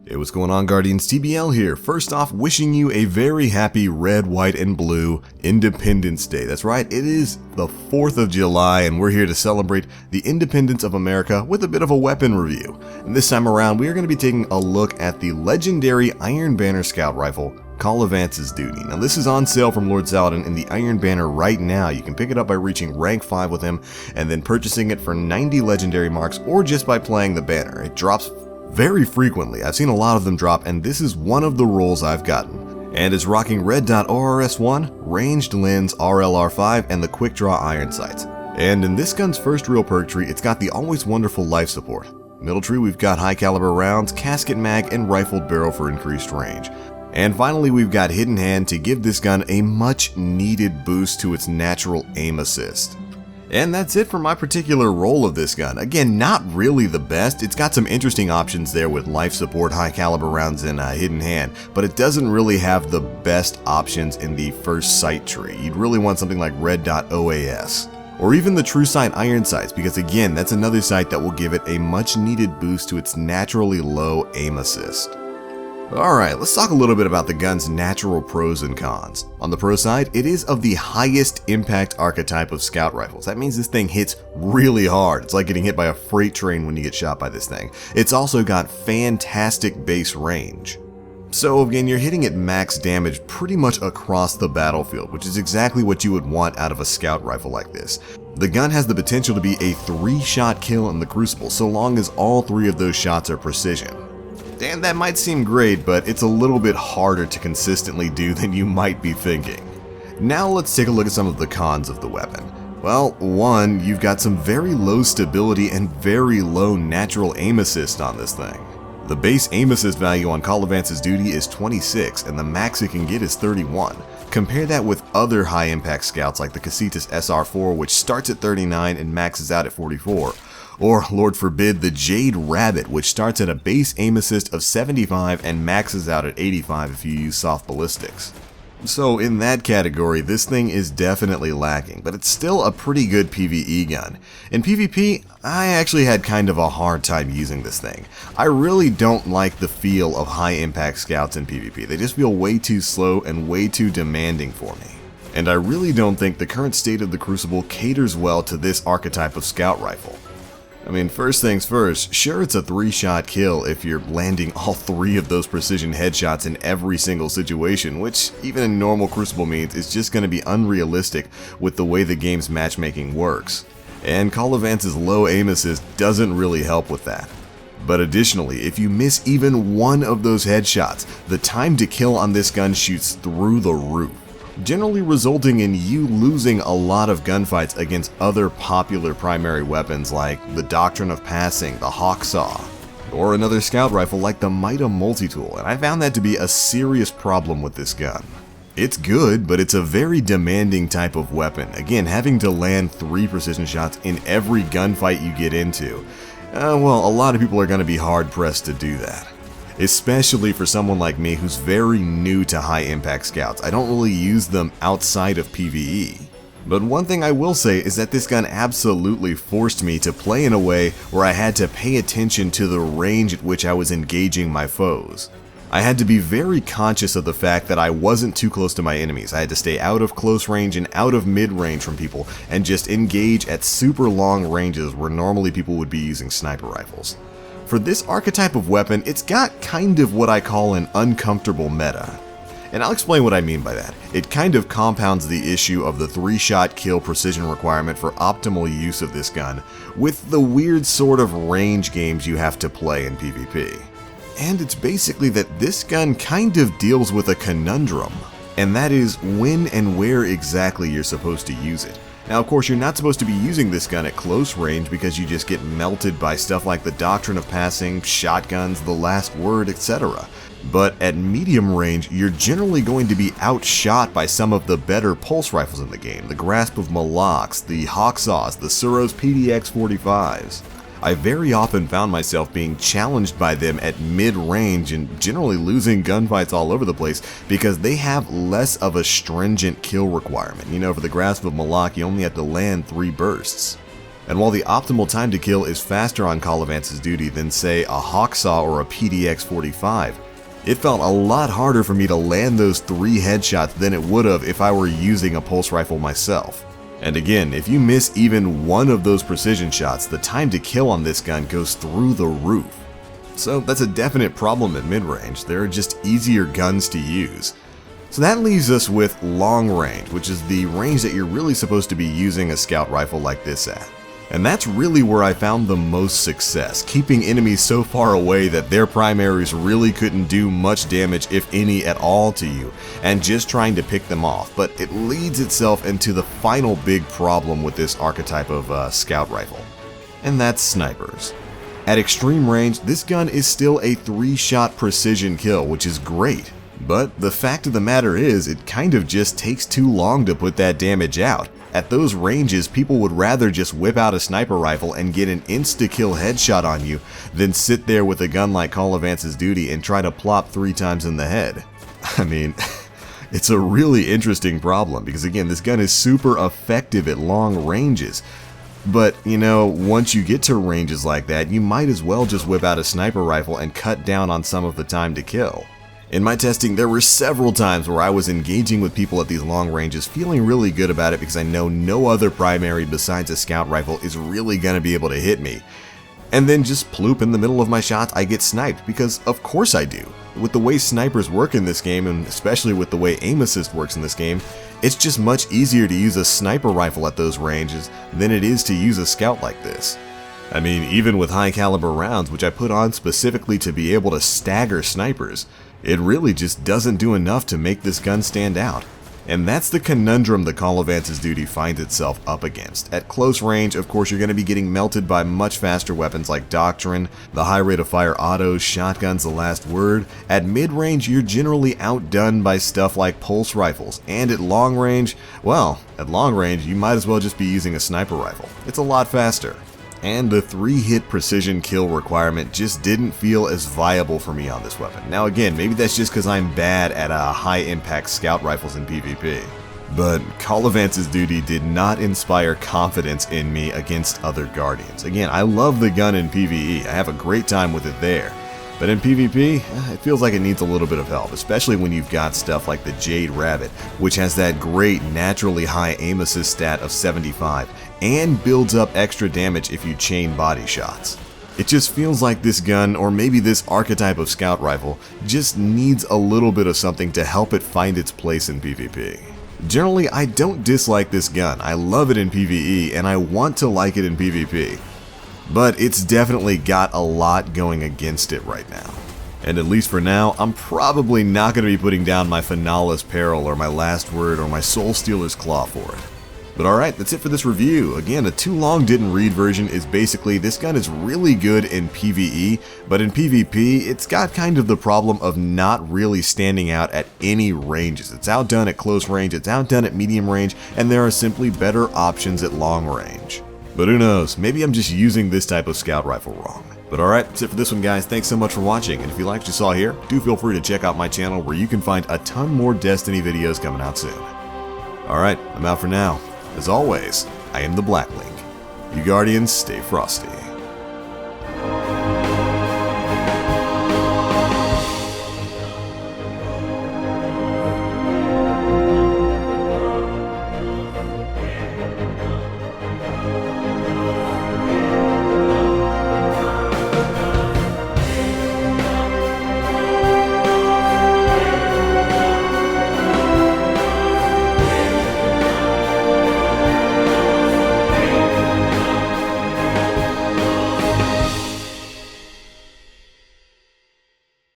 Hey, what's going on, Guardians? TBL here. First off, wishing you a very happy red, white, and blue Independence Day. That's right, it is the 4th of July, and we're here to celebrate the independence of America with a bit of a weapon review. And this time around, we are going to be taking a look at the legendary Iron Banner Scout Rifle, Colovance's Duty. Now, this is on sale from Lord Saladin in the Iron Banner right now. You can pick it up by reaching rank 5 with him, and then purchasing it for 90 legendary marks, or just by playing the banner. It drops very frequently. I've seen a lot of them drop, and this is one of the rolls I've gotten. And it's rocking red Dot ORS1, ranged lens RLR5, and the quick draw iron sights. And in this gun's first real perk tree, it's got the always wonderful life support. Middle tree, we've got high caliber rounds, casket mag, and rifled barrel for increased range. And finally, we've got hidden hand to give this gun a much needed boost to its natural aim assist. And that's it for my particular roll of this gun. Again, not really the best. It's got some interesting options there with life support, high caliber rounds, and hidden hand, but it doesn't really have the best options in the first sight tree. You'd really want something like red Dot OAS, or even the true sight iron sights, because again, that's another sight that will give it a much needed boost to its naturally low aim assist. Alright, let's talk a little bit about the gun's natural pros and cons. On the pro side, it is of the highest impact archetype of scout rifles. That means this thing hits really hard. It's like getting hit by a freight train when you get shot by this thing. It's also got fantastic base range. So again, you're hitting at max damage pretty much across the battlefield, which is exactly what you would want out of a scout rifle like this. The gun has the potential to be a 3-shot kill in the Crucible, so long as all 3 of those shots are precision. And that might seem great, but it's a little bit harder to consistently do than you might be thinking. Now let's take a look at some of the cons of the weapon. Well, one, you've got some very low stability and very low natural aim assist on this thing. The base aim assist value on Colovance's Duty is 26, and the max it can get is 31. Compare that with other high impact scouts like the Casitas SR4, which starts at 39 and maxes out at 44. Or, Lord forbid, the Jade Rabbit, which starts at a base aim assist of 75 and maxes out at 85 if you use soft ballistics. So in that category, this thing is definitely lacking, but it's still a pretty good PvE gun. In PvP, I actually had kind of a hard time using this thing. I really don't like the feel of high impact scouts in PvP. They just feel way too slow and way too demanding for me. And I really don't think the current state of the Crucible caters well to this archetype of scout rifle. I mean, first things first, sure, it's a 3-shot kill if you're landing all 3 of those precision headshots in every single situation, which even in normal Crucible means is just going to be unrealistic with the way the game's matchmaking works. And Colovance's low aim assist doesn't really help with that. But additionally, if you miss even one of those headshots, the time to kill on this gun shoots through the roof, generally resulting in you losing a lot of gunfights against other popular primary weapons like the Doctrine of Passing, the Hawksaw, or another scout rifle like the Mida Multitool, and I found that to be a serious problem with this gun. It's good, but it's a very demanding type of weapon, again having to land 3 precision shots in every gunfight you get into. Well, a lot of people are going to be hard pressed to do that. Especially for someone like me who's very new to high impact scouts. I don't really use them outside of PvE. But one thing I will say is that this gun absolutely forced me to play in a way where I had to pay attention to the range at which I was engaging my foes. I had to be very conscious of the fact that I wasn't too close to my enemies. I had to stay out of close range and out of mid range from people and just engage at super long ranges where normally people would be using sniper rifles. For this archetype of weapon, it's got kind of what I call an uncomfortable meta. And I'll explain what I mean by that. It kind of compounds the issue of the 3-shot kill precision requirement for optimal use of this gun with the weird sort of range games you have to play in PvP. And it's basically that this gun kind of deals with a conundrum, and that is when and where exactly you're supposed to use it. Now, of course, you're not supposed to be using this gun at close range because you just get melted by stuff like the Doctrine of Passing, shotguns, the Last Word, etc. But at medium range, you're generally going to be outshot by some of the better pulse rifles in the game, the Grasp of Molochs, the Hawksaws, the Suros PDX-45s. I very often found myself being challenged by them at mid-range and generally losing gunfights all over the place because they have less of a stringent kill requirement. You know, for the Grasp of Moloch, you only have to land 3 bursts. And while the optimal time to kill is faster on Colavance's duty than say a Hawksaw or a PDX-45, it felt a lot harder for me to land those 3 headshots than it would have if I were using a pulse rifle myself. And again, if you miss even one of those precision shots, the time to kill on this gun goes through the roof. So that's a definite problem at mid-range. There are just easier guns to use. So that leaves us with long range, which is the range that you're really supposed to be using a scout rifle like this at. And that's really where I found the most success, keeping enemies so far away that their primaries really couldn't do much damage, if any at all, to you, and just trying to pick them off. But it leads itself into the final big problem with this archetype of scout rifle, and that's snipers. At extreme range, this gun is still a 3-shot precision kill, which is great. But the fact of the matter is, it kind of just takes too long to put that damage out. At those ranges, people would rather just whip out a sniper rifle and get an insta-kill headshot on you than sit there with a gun like Colavance's duty and try to plop 3 times in the head. I mean, it's a really interesting problem because again, this gun is super effective at long ranges. But, you know, once you get to ranges like that, you might as well just whip out a sniper rifle and cut down on some of the time to kill. In my testing, there were several times where I was engaging with people at these long ranges, feeling really good about it because I know no other primary besides a scout rifle is really going to be able to hit me. And then just ploop in the middle of my shots, I get sniped, because of course I do. With the way snipers work in this game, and especially with the way aim assist works in this game, it's just much easier to use a sniper rifle at those ranges than it is to use a scout like this. I mean, even with high caliber rounds, which I put on specifically to be able to stagger snipers, it really just doesn't do enough to make this gun stand out. And that's the conundrum the Colavance's duty finds itself up against. At close range, of course, you're going to be getting melted by much faster weapons like Doctrine, the high rate of fire autos, shotguns, the last word. At mid-range, you're generally outdone by stuff like pulse rifles. And at long range, well, at long range, you might as well just be using a sniper rifle. It's a lot faster. And the 3-hit precision kill requirement just didn't feel as viable for me on this weapon. Now again, maybe that's just because I'm bad at high impact scout rifles in PvP. But Colavance's duty did not inspire confidence in me against other Guardians. Again, I love the gun in PvE, I have a great time with it there. But in PvP, it feels like it needs a little bit of help, especially when you've got stuff like the Jade Rabbit, which has that great naturally high aim assist stat of 75, and builds up extra damage if you chain body shots. It just feels like this gun, or maybe this archetype of scout rifle, just needs a little bit of something to help it find its place in PvP. Generally, I don't dislike this gun, I love it in PvE, and I want to like it in PvP. But it's definitely got a lot going against it right now. And at least for now, I'm probably not going to be putting down my Finales Peril or my Last Word or my Soul Stealer's Claw for it. But alright, that's it for this review. Again, a too long didn't read version is basically this gun is really good in PvE, but in PvP, it's got kind of the problem of not really standing out at any ranges. It's outdone at close range, it's outdone at medium range, and there are simply better options at long range. But who knows, maybe I'm just using this type of scout rifle wrong. But alright, that's it for this one guys, thanks so much for watching, and if you liked what you saw here, do feel free to check out my channel where you can find a ton more Destiny videos coming out soon. Alright, I'm out for now. As always, I am the Black Link. You Guardians, stay frosty.